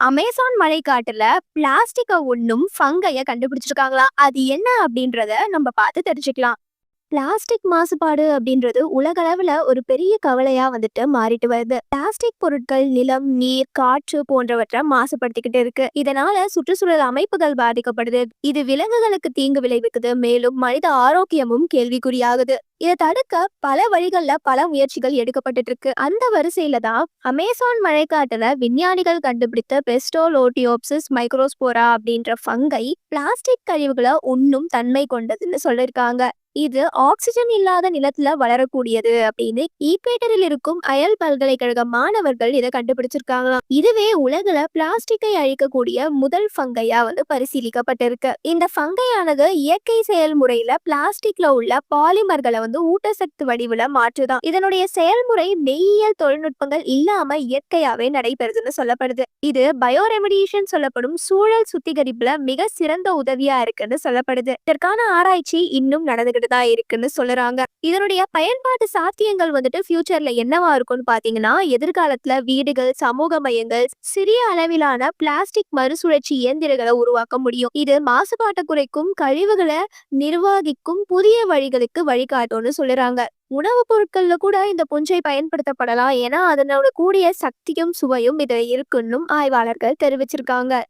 Amazon மழைக்காட்டுல பிளாஸ்டிக்க உண்ணும் ஃபங்கைய கண்டுபிடிச்சிருக்காங்களாம். அது என்ன அப்படின்றத நம்ம பார்த்து தெரிஞ்சுக்கலாம். பிளாஸ்டிக் மாசுபாடு அப்படின்றது உலகளவுல ஒரு பெரிய கவலையா மாறிட்டு வருது. பிளாஸ்டிக் பொருட்கள் நிலம், நீர், காற்று போன்றவற்றை மாசுபடுத்திக்கிட்டு இருக்கு. இதனால சுற்றுச்சூழல் அமைப்புகள் பாதிக்கப்படுது. இது விலங்குகளுக்கு தீங்கு விளைவிக்குது. மேலும் மனித ஆரோக்கியமும் கேள்விக்குறியாகுது. இதை தடுக்க பல வழிகள்ல பல முயற்சிகள் எடுக்கப்பட்டு இருக்கு. அந்த வரிசையில தான் அமேசான் மழைக்காட்டுல விஞ்ஞானிகள் கண்டுபிடித்த பெஸ்டோலோட்டியோப்சிஸ் மைக்ரோஸ்போரா அப்படின்ற ஃபங்கை பிளாஸ்டிக் கழிவுகளை உண்ணும் தன்மை கொண்டதுன்னு சொல்லியிருக்காங்க. இது ஆக்சிஜன் இல்லாத நிலத்துல வளரக்கூடியது அப்படின்னு ஈக்வேட்டரில் இருக்கும் அயல் பல்கலைக்கழக மாணவர்கள் இதை கண்டுபிடிச்சிருக்காங்களாம். இதுவே உலகுல பிளாஸ்டிக்கை அழிக்கக்கூடிய முதல் ஃபங்கையா பரிசீலிக்கப்பட்டிருக்கு. இந்த ஃபங்கையானது இயற்கை செயல்முறையில பிளாஸ்டிக்ல உள்ள பாலிமர்களை ஊட்டச்சத்து வடிவுல மாற்றுதான். இதனுடைய செயல்முறை மெய்யியல் தொழில்நுட்பங்கள் இல்லாம இயற்கையாவே நடைபெறுதுன்னு சொல்லப்படுது. இது பயோரெமிடியேஷன் சொல்லப்படும் சூழல் சுத்திகரிப்புல மிக சிறந்த உதவியா இருக்குன்னு சொல்லப்படுது. இதற்கான ஆராய்ச்சி இன்னும் நடந்துகிட்டு தான் இருக்குன்னு சொல்லுறாங்க. இதனுடைய பயன்பாட்டு சாத்தியங்கள் ஃபியூச்சர்ல என்னவா இருக்கும்னு பாத்தீங்கன்னா, எதிர்காலத்துல வீடுகள், சமூக மையங்கள், சிறிய அளவிலான பிளாஸ்டிக் மறுசுழற்சி இயந்திரங்களை உருவாக்க முடியும். இது மாசுபாட்டை குறைக்கும், கழிவுகளை நிர்வகிக்கும் புதிய வழிகளுக்கு வழிகாட்டும்னு சொல்லுறாங்க. உணவுப் பொருட்கள்ல கூட இந்த புஞ்சை பயன்படுத்தப்படலாம். ஏன்னா அதனோட கூடிய சக்தியும் சுவையும் இதுல இருக்குன்னும் ஆய்வாளர்கள் தெரிவிச்சிருக்காங்க.